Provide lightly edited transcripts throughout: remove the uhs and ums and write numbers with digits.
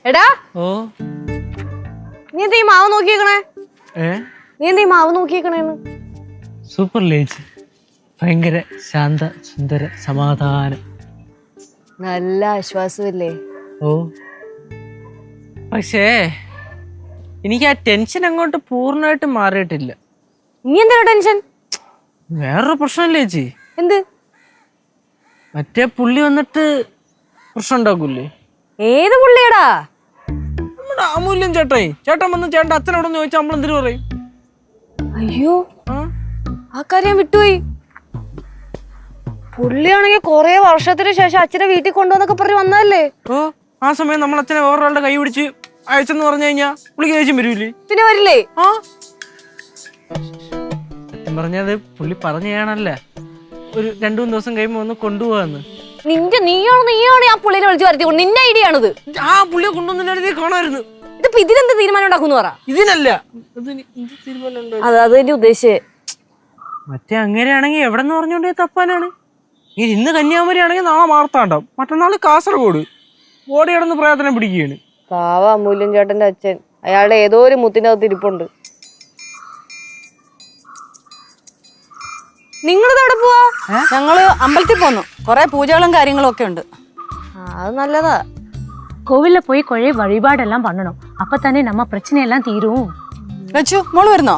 എടാ നീ എന്താ ഈ മാവ് നോക്കിയേക്കണേ? നീ എന്താ ഈ മാവ് നോക്കിയേക്കണേന്ന്? സൂപ്പർ ലേജ്, ഭയങ്കര ശാന്ത സുന്ദര സമാധാനം, നല്ല ആശ്വാസമില്ലേ? ഓ പക്ഷേ എനിക്ക് ആ ടെൻഷൻ അങ്ങോട്ട് പൂർണ്ണമായിട്ട് മാറിയിട്ടില്ല. നീ എന്താ ടെൻഷൻ? വേറൊരു പ്രശ്നമില്ലേ ചേച്ചി? എന്ത്? മറ്റേ പുള്ളി വന്നിട്ട് പ്രശ്നം ഉണ്ടാക്കൂലേ? ഏത് പുള്ളിയടാ? നമ്മുടെ അമൂല്യം ചേട്ടായി. ചേട്ടൻ വന്ന് ചേട്ടൻ അച്ഛനോടൊന്ന് ചോദിച്ചാൽ നമ്മൾ എന്തിനു പറയും? അയ്യോ, ആ കാര്യം വിട്ടുപോയി. പുള്ളിയാണെങ്കിൽ കൊറേ വർഷത്തിന് ശേഷം അച്ഛനെ വീട്ടിൽ കൊണ്ടുവന്നൊക്കെ പറഞ്ഞ് വന്നതല്ലേ? ഓ, ആ സമയം നമ്മൾ അച്ഛനെ വേറൊരാളുടെ കൈ പിടിച്ച് അയച്ചെന്ന് പറഞ്ഞു കഴിഞ്ഞാ പുള്ളിക്ക് ദേഷ്യം വരൂലേ? പിന്നെ വരില്ലേ? ആ സത്യം പറഞ്ഞത് പുള്ളി പറഞ്ഞാണല്ല, ഒരു 2-3 ദിവസം കഴിയുമ്പോ ഒന്ന് കൊണ്ടുപോവാന്ന്. നീയാണ് ആ പുള്ളിനെ വിളിച്ചു വരുത്തിക്കൊണ്ട് നിന്റെ ഐഡിയ ആണിത്. ആ പുള്ളിയെ കൊണ്ടുവന്നിട്ട് കാണാമായിരുന്നു. ഇതിപ്പോ ഇതിനെന്ത് തീരുമാനം ഉണ്ടാക്കുന്നു പറ. ഇതിനല്ല അത് എന്റെ ഉദ്ദേശിച്ചേ. മറ്റേ അങ്ങനെയാണെങ്കിൽ എവിടെന്ന് പറഞ്ഞോണ്ട് തപ്പാനാണ്. ഇന്ന് കന്യാകുമാരി ആണെങ്കിൽ നാളെ മാർത്താണ്ടാവും, മറ്റന്നാള് കാസർഗോഡ്. ബോഡി കിടന്ന് പ്രയത്നം പിടിക്കുകയാണ്. പാവ അമൂല്യം ചേട്ടന്റെ അച്ഛൻ. അയാളുടെ ഏതോ ഒരു മുത്തിന്റെ അകത്ത് ഇരിപ്പുണ്ട്. നിങ്ങളിത് എവിടെ പോവാ? ഞങ്ങള് അമ്പലത്തിൽ പോന്നു. കൊറേ പൂജകളും കാര്യങ്ങളും ഒക്കെ ഉണ്ട്. അത് നല്ലതാ. கோவில்ல போய் கொழை வழிபாடெல்லாம் பண்ணணும். அப்பதானே நம்ம பிரச்சனை எல்லாம் தீரும். ലച്ചു, മോള് വരുന്നോ?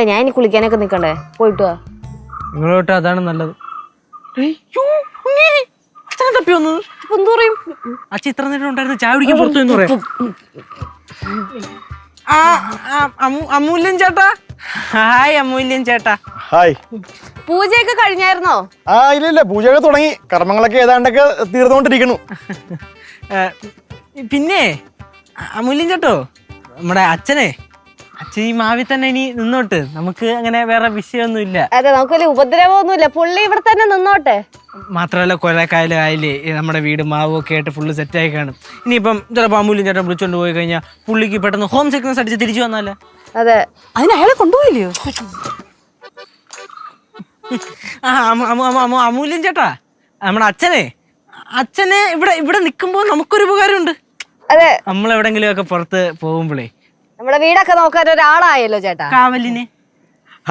ഞാൻ ഇനി കുളിക്കാനൊക്കെ നിക്കണ്ടേ? പോയിട്ട് വാ. നിങ്ങളോട്ട് അതാണ് നല്ലത്. തപ്പി വന്നത് എന്തു പറയും? അച്ഛൻ ഇത്ര നേരം ഉണ്ടായിരുന്നു, ചായ കുടിക്കാൻ പുറത്തു എന്ന് പറയാം. അമൂല്യം ചേട്ടാ. ഹായ് അമൂല്യം ചേട്ടാ. ഹായ്. പൂജയൊക്കെ കഴിഞ്ഞായിരുന്നോ? ഇല്ല, പൂജയൊക്കെ തുടങ്ങി. കർമ്മങ്ങളൊക്കെ ഏതാണ്ടൊക്കെ തീർന്നുകൊണ്ടിരിക്കുന്നു. പിന്നെ അമൂല്യം ചേട്ടോ, നമ്മുടെ അച്ഛൻ ഈ മാവി തന്നെ ഇനി നിന്നോട്ട്. നമുക്ക് അങ്ങനെ വേറെ വിഷയമൊന്നും ഇല്ല. അതെ, നമുക്ക് വലിയ ഉപദ്രവമൊന്നുമില്ല. പുള്ളി ഇവിടെ തന്നെ നിന്നോട്ടെ. മാത്രമല്ല കൊലക്കായലും ആയില്ലേ, നമ്മുടെ വീട് മാവും ഒക്കെ ആയിട്ട് ഫുള്ള് സെറ്റായി കാണും. ഇനിയിപ്പം ചിലപ്പോൾ അമൂല്യം ചേട്ടൻ വിളിച്ചോണ്ട് പോയി കഴിഞ്ഞാൽ പുള്ളിക്ക് പെട്ടെന്ന് ഹോം സിക്നസ് അടിച്ച് തിരിച്ചു വന്നാലേ. അതെ, അതിന് അയാളെ കൊണ്ടുപോയില്ലയോ? അമൂല്യം ചേട്ടാ, നമ്മുടെ അച്ഛനെ ഇവിടെ നിൽക്കുമ്പോൾ നമുക്കൊരു ഉപകാരമുണ്ട്. അതെ, നമ്മൾ എവിടെങ്കിലും ഒക്കെ പുറത്ത് പോകുമ്പോഴേ നമ്മുടെ വീടൊക്കെ നോക്കാൻ ഒരാളായല്ലോ ചേട്ടാ. കാവലിന്.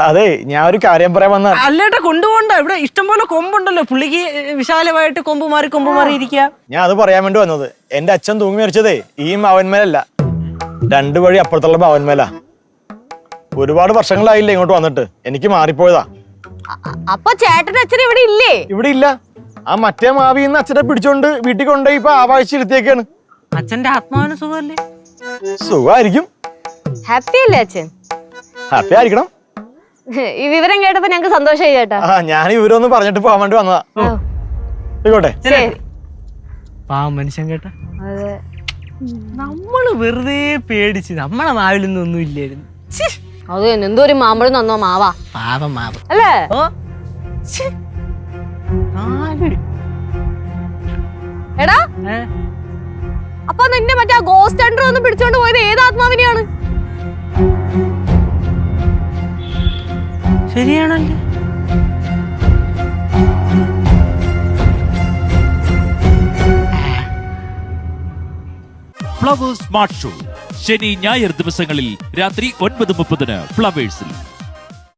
അതെ, ഞാൻ ഒരു കാര്യം പറയാൻ വന്ന. അല്ലേട്ടാ, കൊണ്ടുപോകണ്ട. ഇവിടെ ഇഷ്ടംപോലെ കൊമ്പുണ്ടല്ലോ. പുള്ളിക്ക് വിശാലമായിട്ട് കൊമ്പ് മാറി ഇരിക്കുക. ഞാൻ അത് പറയാൻ വേണ്ടി വന്നത്. എന്റെ അച്ഛൻ തൂങ്ങി മരിച്ചതേ ഈ മാവന്മേലല്ല, 2 വഴി അപ്പുറത്തുള്ള മാവന്മേല. ഒരുപാട് വർഷങ്ങളായില്ലേ ഇങ്ങോട്ട് വന്നിട്ട്. എനിക്ക് മാറിപ്പോയതാ. അപ്പൊ ചേട്ടന്റെ അച്ഛൻ ഇവിടെ ഇല്ലേ? ഇവിടെ ഇല്ല. ആ മറ്റേ മാവിന്ന് അച്ഛനെ പിടിച്ചോണ്ട് വീട്ടിൽ കൊണ്ടുപോയി ഇപ്പൊ ആവാഴ്ച ഇരുത്തിയേക്കാണ്. അച്ഛന്റെ ആത്മാവിന് സുഖമല്ലേ? സുഖമായിരിക്കും. ഹാപ്പി അല്ലേ അച്ഛൻ? ഹാപ്പി ആയിരിക്കണം. ഈ വിവരം കേട്ടപ്പോ ഞങ്ങക്ക് സന്തോഷമായി ചേട്ടാ. ഞാൻ ഇവരൊന്നും പറഞ്ഞിട്ട് പോകാൻ വേണ്ടി വന്നതാ. ആയിക്കോട്ടെ. ശരി. പാവം മനുഷ്യൻ കേട്ടാ. നമ്മള് വെറുതെ പേടിച്ച് നമ്മളെ മാവിലൊന്നും ഒന്നും ഇല്ലായിരുന്നു. അത് എന്തോ ഒരു മാമ്പഴം തന്നോ മാവാ. പാവം അല്ലേ? എടാ, അപ്പൊ നിന്നെ മറ്റേ ഗോസ്റ്റ് ഹണ്ടർ ഒന്ന് പിടിച്ചോണ്ട് പോയത് ഏത് ആത്മാവിനെയാണ്? ശരിയാണല്ലേ? ഫ്ലവേഴ്സ് സ്മാർട്ട് ഷോ ശനി ഞായർ ദിവസങ്ങളിൽ രാത്രി 9:30 ഫ്ലവേഴ്സിൽ.